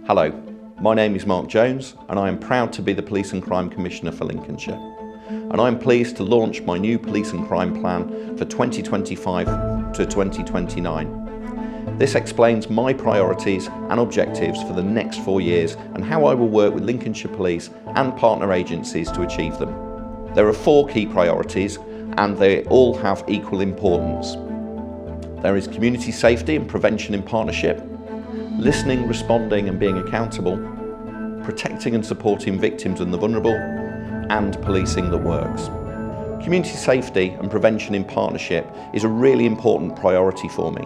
Hello, my name is Marc Jones and I am proud to be the Police and Crime Commissioner for Lincolnshire. And I'm pleased to launch my new Police and Crime Plan for 2025 to 2029. This explains my priorities and objectives for the next 4 years and how I will work with Lincolnshire Police and partner agencies to achieve them. There are 4 key priorities and they all have equal importance. There is community safety and prevention in partnership, listening, responding and being accountable, protecting and supporting victims and the vulnerable, and policing that works. Community safety and prevention in partnership is a really important priority for me.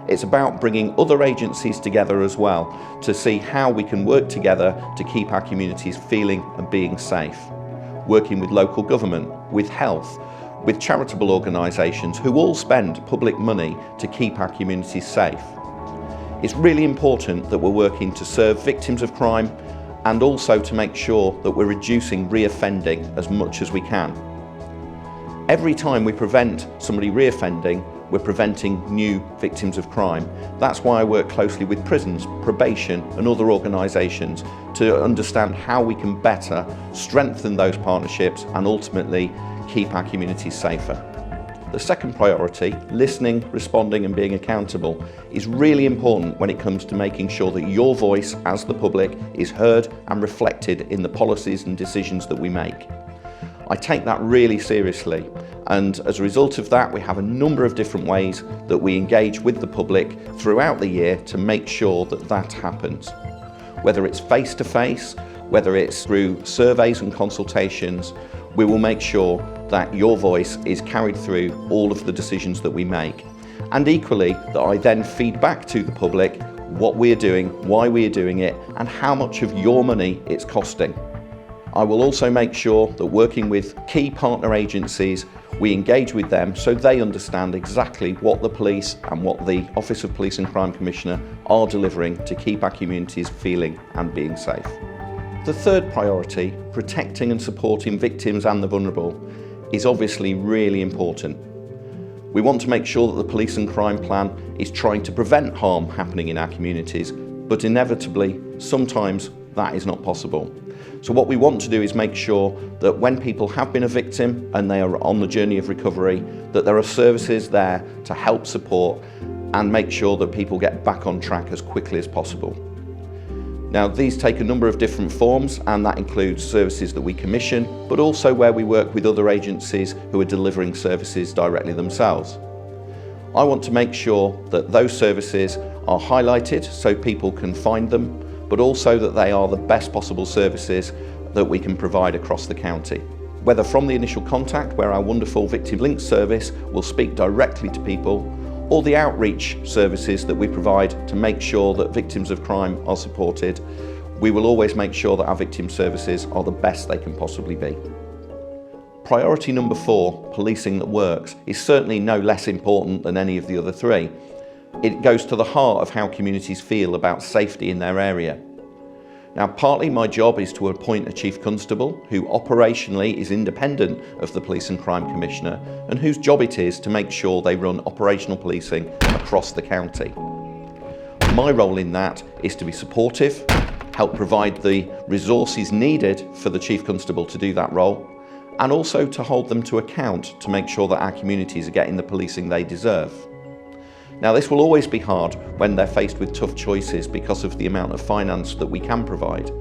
It's about bringing other agencies together as well to see how we can work together to keep our communities feeling and being safe. Working with local government, with health, with charitable organisations who all spend public money to keep our communities safe. It's really important that we're working to serve victims of crime and also to make sure that we're reducing reoffending as much as we can. Every time we prevent somebody reoffending, we're preventing new victims of crime. That's why I work closely with prisons, probation and other organisations to understand how we can better strengthen those partnerships and ultimately keep our communities safer. The second priority, listening, responding and being accountable, is really important when it comes to making sure that your voice as the public is heard and reflected in the policies and decisions that we make. I take that really seriously, and as a result of that we have a number of different ways that we engage with the public throughout the year to make sure that that happens. Whether it's face-to-face, whether it's through surveys and consultations, we will make sure that your voice is carried through all of the decisions that we make. And equally, that I then feed back to the public what we're doing, why we're doing it, and how much of your money it's costing. I will also make sure that working with key partner agencies, we engage with them so they understand exactly what the police and what the Office of Police and Crime Commissioner are delivering to keep our communities feeling and being safe. The third priority, protecting and supporting victims and the vulnerable, is obviously really important. We want to make sure that the Police and Crime Plan is trying to prevent harm happening in our communities, but inevitably, sometimes that is not possible. So what we want to do is make sure that when people have been a victim and they are on the journey of recovery, that there are services there to help support and make sure that people get back on track as quickly as possible. Now, these take a number of different forms, and that includes services that we commission, but also where we work with other agencies who are delivering services directly themselves. I want to make sure that those services are highlighted so people can find them, but also that they are the best possible services that we can provide across the county. Whether from the initial contact, where our wonderful Victim Link service will speak directly to people, or the outreach services that we provide to make sure that victims of crime are supported, we will always make sure that our victim services are the best they can possibly be. Priority number 4, policing that works, is certainly no less important than any of the other 3. It goes to the heart of how communities feel about safety in their area. Now, partly my job is to appoint a Chief Constable who operationally is independent of the Police and Crime Commissioner and whose job it is to make sure they run operational policing across the county. My role in that is to be supportive, help provide the resources needed for the Chief Constable to do that role, and also to hold them to account to make sure that our communities are getting the policing they deserve. Now, this will always be hard when they're faced with tough choices because of the amount of finance that we can provide.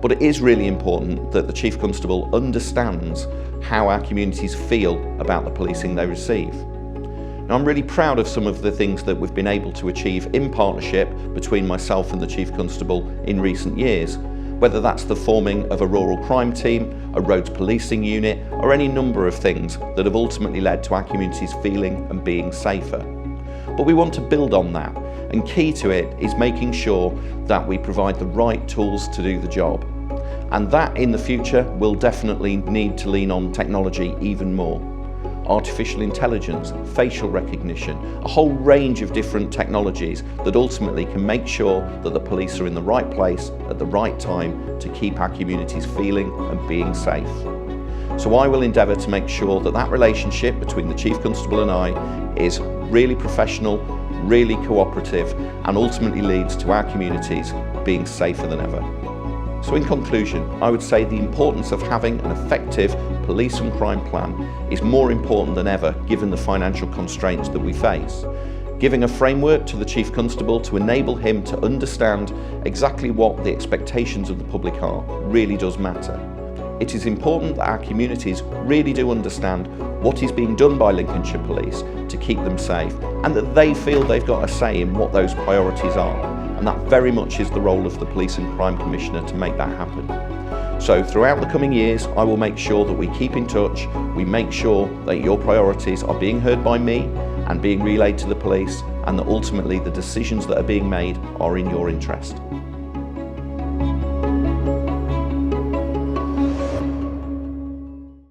But it is really important that the Chief Constable understands how our communities feel about the policing they receive. Now, I'm really proud of some of the things that we've been able to achieve in partnership between myself and the Chief Constable in recent years, whether that's the forming of a rural crime team, a roads policing unit, or any number of things that have ultimately led to our communities feeling and being safer. But we want to build on that, and key to it is making sure that we provide the right tools to do the job. And that in the future will definitely need to lean on technology even more. Artificial intelligence, facial recognition, a whole range of different technologies that ultimately can make sure that the police are in the right place at the right time to keep our communities feeling and being safe. So I will endeavour to make sure that that relationship between the Chief Constable and I is really professional, really cooperative, and ultimately leads to our communities being safer than ever. So in conclusion, I would say the importance of having an effective police and crime plan is more important than ever given the financial constraints that we face. Giving a framework to the Chief Constable to enable him to understand exactly what the expectations of the public are really does matter. It is important that our communities really do understand what is being done by Lincolnshire Police to keep them safe, and that they feel they've got a say in what those priorities are. And that very much is the role of the Police and Crime Commissioner to make that happen. So throughout the coming years, I will make sure that we keep in touch, we make sure that your priorities are being heard by me and being relayed to the police, and that ultimately the decisions that are being made are in your interest.